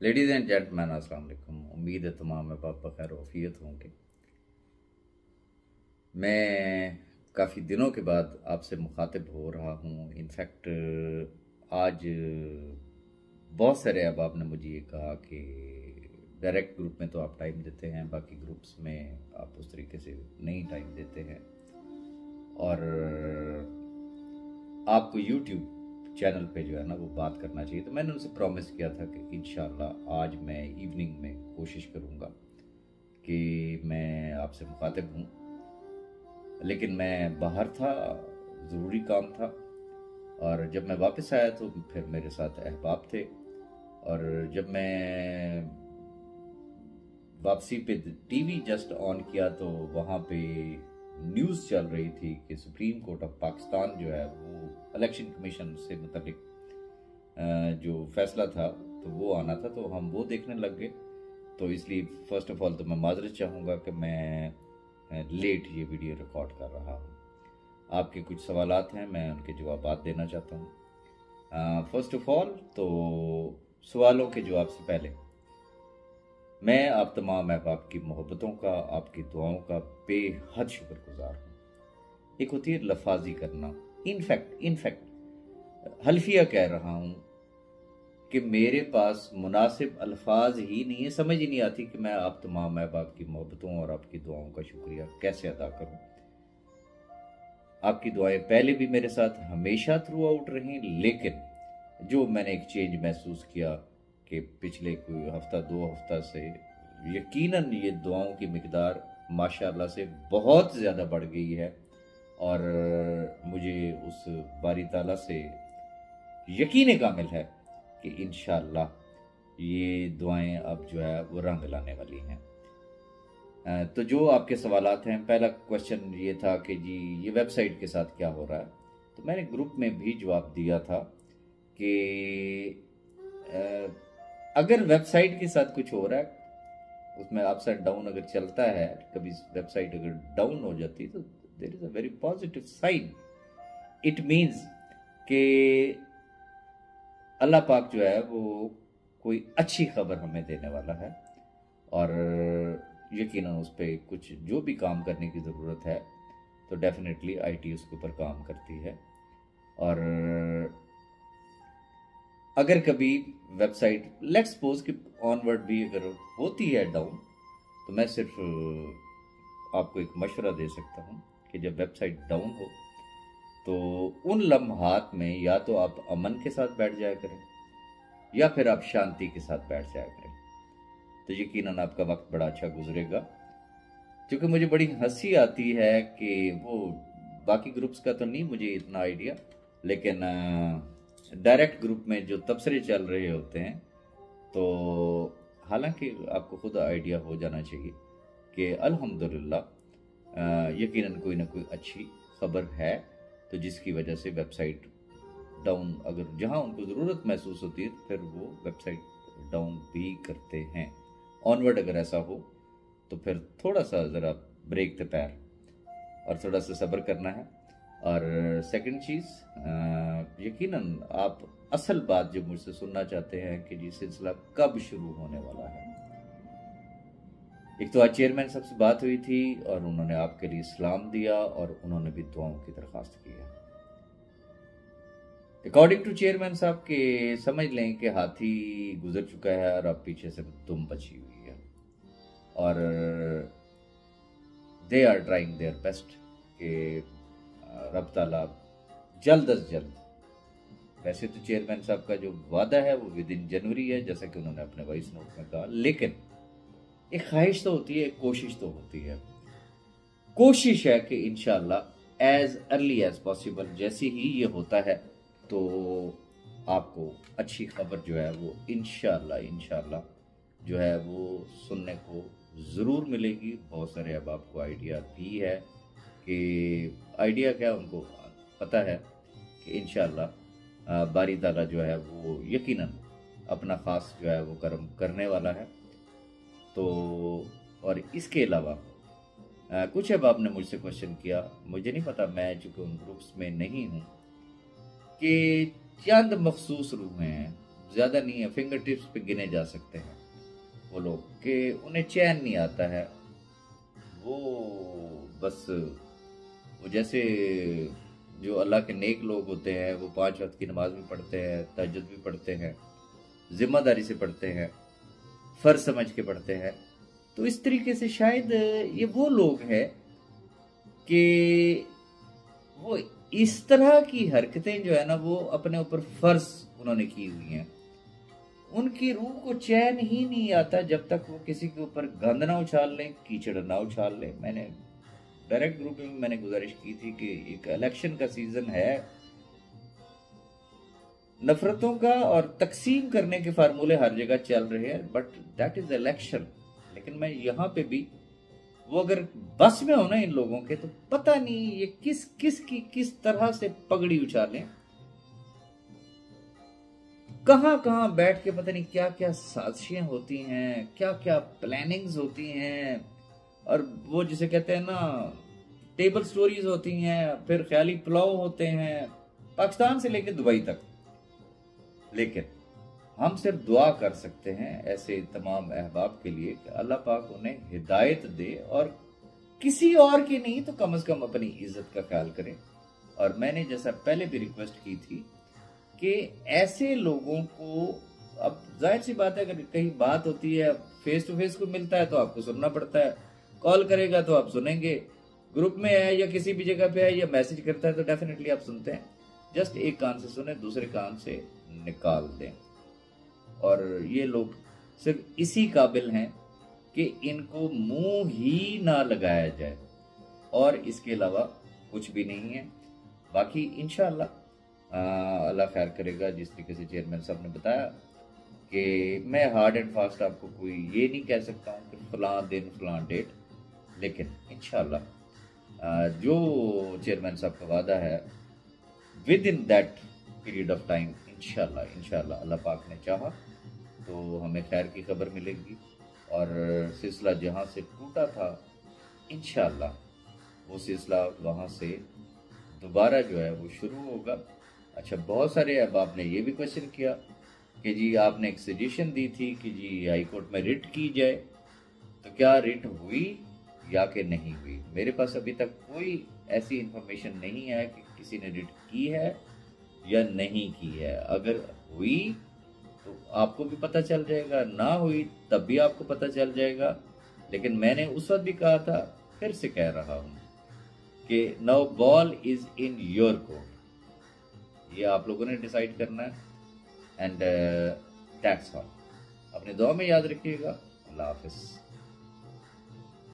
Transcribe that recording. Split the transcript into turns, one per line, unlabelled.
Ladies and gentleman अस्सलाम वालेकुम। उम्मीद है तमाम में पाक बखैर वफ़ियत होंगे। मैं काफ़ी दिनों के बाद आपसे मुखातिब हो रहा हूँ। इनफैक्ट आज बहुत सारे अहबाब ने मुझे ये कहा कि डायरेक्ट ग्रुप में तो आप टाइम देते हैं, बाकी ग्रुप्स में आप उस तरीके से नहीं टाइम देते हैं, और आपको यूट्यूब चैनल पे जो है ना वो बात करना चाहिए। तो मैंने उनसे प्रॉमिस किया था कि इंशाल्लाह आज मैं इवनिंग में कोशिश करूँगा कि मैं आपसे मुखातिब हूँ। लेकिन मैं बाहर था, ज़रूरी काम था, और जब मैं वापस आया तो फिर मेरे साथ अहबाब थे। और जब मैं वापसी पे टीवी जस्ट ऑन किया तो वहाँ पे न्यूज़ चल रही थी कि सुप्रीम कोर्ट ऑफ पाकिस्तान जो है वो इलेक्शन कमीशन से मुतल्लिक जो फैसला था तो वो आना था, तो हम वो देखने लग गए। तो इसलिए फ़र्स्ट ऑफ ऑल तो मैं माजरत चाहूँगा कि मैं लेट ये वीडियो रिकॉर्ड कर रहा हूँ। आपके कुछ सवालात हैं, मैं उनके जवाब देना चाहता हूँ। फ़र्स्ट ऑफ ऑल तो सवालों के जवाब से पहले मैं आप तमाम अहबाब की मोहब्बतों का, आपकी दुआओं का बेहद शुक्रगुजार हूँ। एक होती है लफाजी करना। इनफैक्ट हल्फिया कह रहा हूँ कि मेरे पास मुनासिब अल्फाज ही नहीं है, समझ ही नहीं आती कि मैं आप तमाम अहबाब की मोहब्बतों और आपकी दुआओं का शुक्रिया कैसे अदा करूँ। आपकी दुआएं पहले भी मेरे साथ हमेशा थ्रू आउट रहीं, लेकिन जो मैंने एक चेंज महसूस किया कि पिछले कोई हफ्ता दो हफ्ता से यकीनन ये दुआओं की मिकदार माशाल्लाह से बहुत ज़्यादा बढ़ गई है, और मुझे उस बारी ताला से यकीन कामिल है कि इंशाअल्लाह ये दुआएं अब जो है वो रंग लाने वाली हैं। तो जो आपके सवालात हैं, पहला क्वेश्चन ये था कि जी ये वेबसाइट के साथ क्या हो रहा है। तो मैंने ग्रुप में भी जवाब दिया था कि अगर वेबसाइट के साथ कुछ हो रहा है, उसमें अप्स एंड डाउन अगर चलता है, कभी वेबसाइट अगर डाउन हो जाती है तो there is a very positive sign. It means कि अल्लाह पाक जो है वो कोई अच्छी खबर हमें देने वाला है, और यकीनन उस पर कुछ जो भी काम करने की ज़रूरत है तो डेफिनेटली आईटी उसके ऊपर काम करती है। और अगर कभी वेबसाइट लेट्स सपोज कि ऑनवर्ड भी अगर होती है डाउन, तो मैं सिर्फ आपको एक मशवरा दे सकता हूँ कि जब वेबसाइट डाउन हो तो उन लम्हात में या तो आप अमन के साथ बैठ जाया करें या फिर आप शांति के साथ बैठ जाया करें, तो यकीनन आपका वक्त बड़ा अच्छा गुजरेगा। क्योंकि मुझे बड़ी हंसी आती है कि वो बाकी ग्रुप्स का तो नहीं मुझे इतना आइडिया, लेकिन डायरेक्ट ग्रुप में जो तबसरे चल रहे होते हैं, तो हालांकि आपको खुद आइडिया हो जाना चाहिए कि अल्हम्दुलिल्लाह यकीनन कोई ना कोई अच्छी खबर है, तो जिसकी वजह से वेबसाइट डाउन अगर जहां उनको ज़रूरत महसूस होती है तो फिर वो वेबसाइट डाउन भी करते हैं। ऑनवर्ड अगर ऐसा हो तो फिर थोड़ा सा ज़रा ब्रेक द पैर और थोड़ा सा सब्र करना है। और सेकंड चीज़, यकीनन आप असल बात जो मुझसे सुनना चाहते हैं कि जी सिलसिला कब शुरू होने वाला है। एक तो आज चेयरमैन साहब से बात हुई थी और उन्होंने आपके लिए सलाम दिया और उन्होंने भी दुआओं की दरख्वास्त की है। अकॉर्डिंग टू चेयरमैन साहब के समझ लें कि हाथी गुजर चुका है और अब पीछे से दुम बची हुई है, और they are trying their best कि रब ताला जल्द अज जल्द, वैसे तो चेयरमैन साहब का जो वादा है वो विद इन जनवरी है जैसा कि उन्होंने अपने वॉइस नोट में कहा, लेकिन एक ख्वाहिश तो होती है, एक कोशिश तो होती है। कोशिश है कि इंशाल्लाह एज अर्ली एज पॉसिबल जैसे ही ये होता है तो आपको अच्छी खबर जो है वो इंशाल्लाह जो है वो सुनने को ज़रूर मिलेगी। बहुत सारे अब आपको आइडिया भी है कि आइडिया क्या, उनको पता है कि इंशाल्लाह बारी ताला जो है वो यकीनन अपना ख़ास जो है वो कर्म करने वाला है। तो और इसके अलावा कुछ अब आपने मुझसे क्वेश्चन किया, मुझे नहीं पता, मैं चूँकि उन ग्रुप्स में नहीं हूँ, कि चंद मखसूस रूह हैं ज़्यादा नहीं है, फिंगर टिप्स पे गिने जा सकते हैं वो लोग कि उन्हें चैन नहीं आता है। वो बस वो जैसे जो अल्लाह के नेक लोग होते हैं वो 5 वक्त की नमाज भी पढ़ते हैं, तहज्जुद भी पढ़ते हैं, जिम्मेदारी से पढ़ते हैं, फर्ज समझ के पढ़ते हैं। तो इस तरीके से शायद ये वो लोग हैं कि वो इस तरह की हरकतें जो है ना वो अपने ऊपर फर्ज उन्होंने की हुई हैं। उनकी रूह को चैन ही नहीं आता जब तक वो किसी के ऊपर गंद ना उछाल लें, कीचड़ ना उछाल लें। मैंने डायरेक्ट ग्रुप में मैंने गुजारिश की थी कि एक इलेक्शन का सीजन है, नफरतों का और तकसीम करने के फार्मूले हर जगह चल रहे हैं, बट दैट इज इलेक्शन। लेकिन मैं यहाँ पे भी वो अगर बस में हो ना इन लोगों के, तो पता नहीं ये किस तरह से पगड़ी उछालें, कहां कहां बैठ के पता नहीं क्या क्या साजिशें होती हैं, क्या क्या प्लानिंग्स होती हैं, और वो जिसे कहते हैं ना टेबल स्टोरीज होती हैं, फिर ख्याली पुलाव होते हैं, पाकिस्तान से लेकर दुबई तक। लेकिन हम सिर्फ दुआ कर सकते हैं ऐसे तमाम अहबाब के लिए कि अल्लाह पाक उन्हें हिदायत दे, और किसी और की नहीं तो कम से कम अपनी इज्जत का ख्याल करें। और मैंने जैसा पहले भी रिक्वेस्ट की थी कि ऐसे लोगों को, अब जाहिर सी बात है अगर कहीं बात होती है, फेस टू फेस को मिलता है तो आपको सुनना पड़ता है, कॉल करेगा तो आप सुनेंगे, ग्रुप में है या किसी भी जगह पे है या मैसेज करता है तो डेफिनेटली आप सुनते हैं। जस्ट एक कान से सुने, दूसरे कान से निकाल दें। और ये लोग सिर्फ इसी काबिल हैं कि इनको मुंह ही ना लगाया जाए, और इसके अलावा कुछ भी नहीं है। बाकी इंशाअल्लाह अल्लाह खैर करेगा। जिस तरीके से चेयरमैन साहब ने बताया कि मैं हार्ड एंड फास्ट आपको कोई ये नहीं कह सकता हूँ कि फलां दिन फलां डेट, लेकिन इंशाअल्लाह जो चेयरमैन साहब का वादा है with in that period of time इंशाअल्लाह अल्लाह पाक ने चाहा तो हमें खैर की खबर मिलेगी। और सिलसिला जहाँ से टूटा था इंशाअल्लाह वो सिलसिला वहाँ से दोबारा जो है वो शुरू होगा। अच्छा, बहुत सारे अहबाब ने ये भी क्वेश्चन किया कि जी आपने एक सजेशन दी थी कि जी हाई कोर्ट में रिट की जाए, तो क्या रिट हुई या कि नहीं हुई? मेरे पास अभी तक कोई ऐसी इंफॉर्मेशन नहीं है कि किसी ने रिट की है या नहीं की है। अगर हुई तो आपको भी पता चल जाएगा, ना हुई तब भी आपको पता चल जाएगा। लेकिन मैंने उस वक्त भी कहा था, फिर से कह रहा हूँ कि now ball is in your court, ये आप लोगों ने डिसाइड करना है। And that's all. अपने दुआ में याद रखिएगा। अल्लाह हाफिज।